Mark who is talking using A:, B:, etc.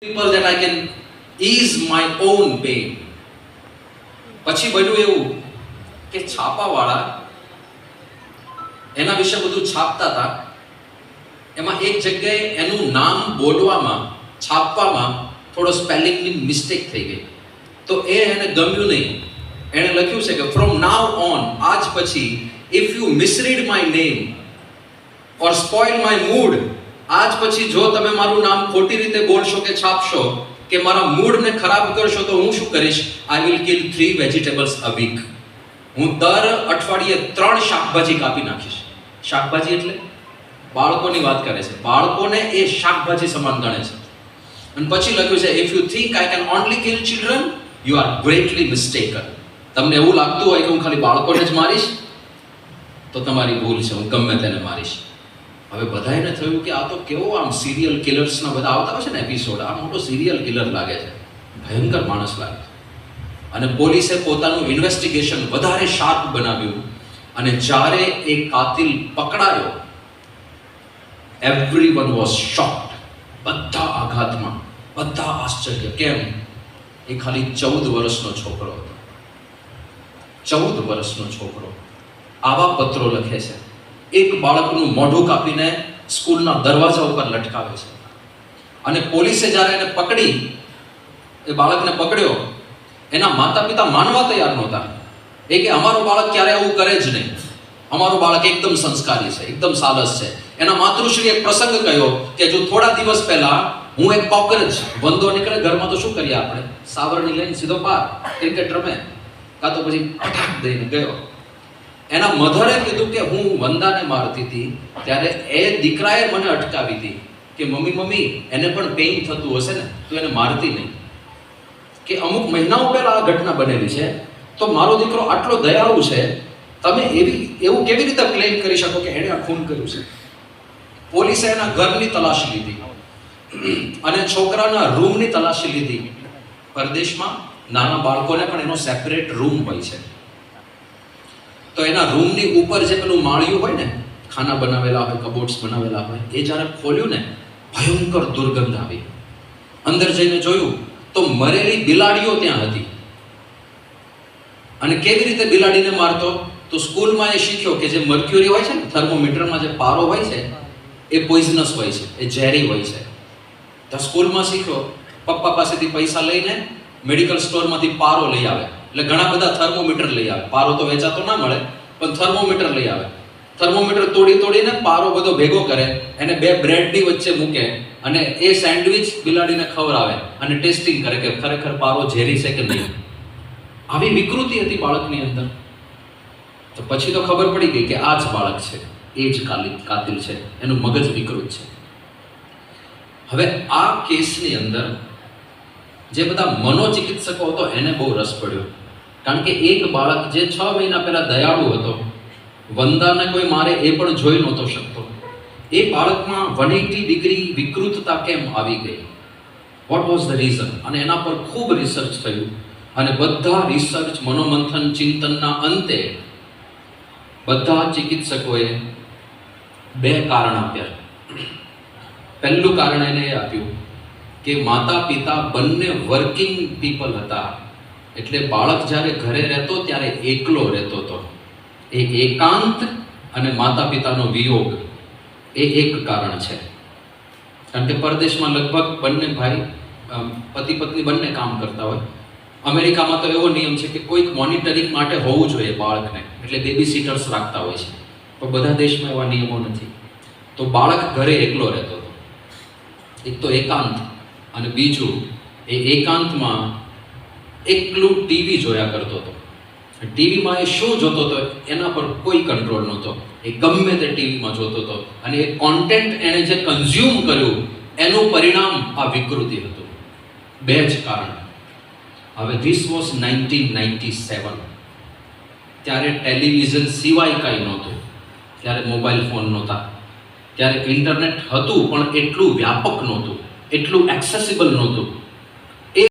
A: people that I can ease my own pain. પછી બન્યું એવું કે છાપાવાળા એના વિશે બધું છાપતા હતા, એમાં એક જગ્યાએ એનું નામ બોલવામાં છાપવામાં થોડો સ્પેલિંગની મિસ્ટેક થઈ ગઈ, તો એને ગમ્યું નહીં. એણે લખ્યું છે કે ફ્રોમ નાવ ઓન, આજ પછી if you misread my name or spoil my mood, આજ પછી જો તમે મારું નામ ખોટી રીતે બોલશો કે છાપશો કે મારા મૂડને ખરાબ કરશો તો હું શું કરીશ? I will kill 3 vegetables a week. હું દર અઠવાડિયે 3 શાકભાજી કાપી નાખીશ. શાકભાજી એટલે બાળકોની વાત કરે છે, બાળકોને એ શાકભાજી સમાન ગણે છે. અને પછી લખ્યું છે if you think I can only kill children you are greatly mistaken. તમને એવું લાગતું હોય કે હું ખાલી બાળકોને જ મારીશ તો તમારી ભૂલ છે, હું ગમે તેને મારીશ. હવે બધાને થયું કે આ તો કેવો આમ સિરિયલ કિલર્સના બધા આવતા હોય છે ને એપિસોડ, આ મોટો સિરિયલ કિલર લાગે છે, ભયંકર માણસ લાગે છે. અને પોલીસે પોતાનું ઇન્વેસ્ટિગેશન વધારે શાર્પ બનાવ્યું અને જ્યારે એ કાતિલ પકડાયો, એવરીવન વોઝ શોક્ડ. બધા આઘાતમાં, બધા આશ્ચર્ય. કેમ? એ ખાલી 14 વર્ષનો છોકરો હતો. 14 વર્ષનો છોકરો આવા પત્રો લખે છે. એક બાળકનું મોઢું કાપીને સ્કૂલના દરવાજા ઉપર લટકાવે છે. અને પોલીસે જ્યારે એને પકડી, એ બાળકને પકડ્યો, એના માતા પિતા માનવા તૈયાર નહોતા. એ કે અમારું બાળક ક્યારે આવું કરે જ નહીં, અમારું બાળક એકદમ સંસ્કારી છે, એકદમ સાલસ છે. એના માતૃશ્રી એક પ્રસંગ કહ્યો કે જો થોડા દિવસ પહેલા હું એક કોકરેજ, વંદો નીકળે ઘરમાં તો શું કરીએ આપણે? સાવરણી લઈને સીધો બહાર ક્રિકેટ રમે, કાં તો પછી અટાક દઈને ગયો. એના મધરે કીધું કે હું વંદાને મારતી હતી ત્યારે એ દીકરાએ મને અટકાવી હતી કે મમ્મી એને પણ પેઇન થતું હશે ને, તો એને મારતી નહીં. કે અમુક મહિનાઓ પહેલા આ ઘટના બનેલી છે, તો મારો દીકરો આટલો દયાળુ છે, તમે એવું કેવી રીતે ક્લેમ કરી શકો કે એણે આ ખૂન કર્યું છે? પોલીસે એના ઘરની તલાશી લીધી અને છોકરાના રૂમની તલાશી લીધી. પરદેશમાં નાના બાળકોને પણ એનો સેપરેટ રૂમ હોય છે, તો એના રૂમની ઉપર જે પેલું માળિયું હોય ને, ખાના બનાવેલા હોય, કબોર્ડ્સ બનાવેલા હોય, એ જ્યારે ખોલ્યું ને, ભયંકર દુર્ગંધ આવી. અંદર જઈને જોયું તો મરેલી બિલાડીઓ ત્યાં હતી. અને કેવી રીતે બિલાડીને મારતો? તો સ્કૂલમાં એ શીખ્યો કે જે મર્ક્યુરી હોય છે ને, થર્મોમીટરમાં જે પારો હોય છે, એ પોઈઝનસ હોય છે, એ ઝેરી હોય છે. તો સ્કૂલમાં શીખ્યો, પપ્પા પાસેથી પૈસા લઈને મેડિકલ સ્ટોરમાંથી પારો લઈ આવે. એટલે ઘણા બધા થર્મોમીટર લઈ આવે. પારો તો વેચાતો ના મળે, પણ થર્મોમીટર લઈ આવે. થર્મોમીટર તોડીને પારો બધો ભેગો કરે, એને 2 બ્રેડની વચ્ચે મૂકે અને એ સેન્ડવિચ બિલાડીને ખવડાવે અને ટેસ્ટિંગ કરે કે ખરેખર પારો ઝેરી છે કે નહીં. આવી વિકૃતિ હતી બાળકની અંદર. તો પછી તો ખબર પડી ગઈ કે આ જ બાળક છે, એ જ કાતિલ છે, એનું મગજ વિકૃત છે. હવે આ કેસની અંદર જે બધા મનોચિકિત્સકો હતો એને બહુ રસ પડ્યો, કારણ કે એક બાળક જે 6 મહિના પહેલા દયાળુ હતો, વંદાને કોઈ મારે એ પણ જોઈ નહોતો શકતો, એ બાળકમાં 180 ડિગ્રી વિકૃતતા કેમ આવી ગઈ? What was the reason? અને એના પર ખૂબ રિસર્ચ થયું અને બધા રિસર્ચ, મનોમંથન, ચિંતનના અંતે બધા ચિકિત્સકોએ 2 કારણ આપ્યા. પહેલું કારણ એને એ આપ્યું કે માતા પિતા બંને વર્કિંગ પીપલ હતા, એટલે બાળક જ્યારે ઘરે રહેતો ત્યારે એકલો રહેતો હતો. એ એકાંત અને માતા પિતાનો વિયોગ, એ એક કારણ છે. કારણ કે પરદેશમાં લગભગ બંને ભાઈ, પતિ પત્ની બંને કામ કરતા હોય. અમેરિકામાં તો એવો નિયમ છે કે કોઈક મોનિટરિંગ માટે હોવું જોઈએ બાળકને, એટલે બેબી સીટર્સ રાખતા હોય છે, પણ બધા દેશમાં એવા નિયમો નથી. તો બાળક ઘરે એકલો રહેતો હતો. એક તો એકાંત, અને બીજું એ એકાંતમાં એકલું ટીવી જોયા કરતો હતો. ટીવીમાં એ શું જોતો હતો એના પર કોઈ કંટ્રોલ નહોતો. એ ગમે તે ટીવીમાં જોતો હતો અને એ કોન્ટેન્ટ એણે જે કન્ઝ્યુમ કર્યું એનું પરિણામ આ વિકૃતિ હતું. 2 જ કારણ. હવે ધીસ વોઝ 1997. ત્યારે ટેલિવિઝન સિવાય કાંઈ નહોતું, ત્યારે મોબાઈલ ફોન નહોતા, ત્યારે ઇન્ટરનેટ હતું પણ એટલું વ્યાપક નહોતું, એટલું એક્સેસિબલ નહોતું.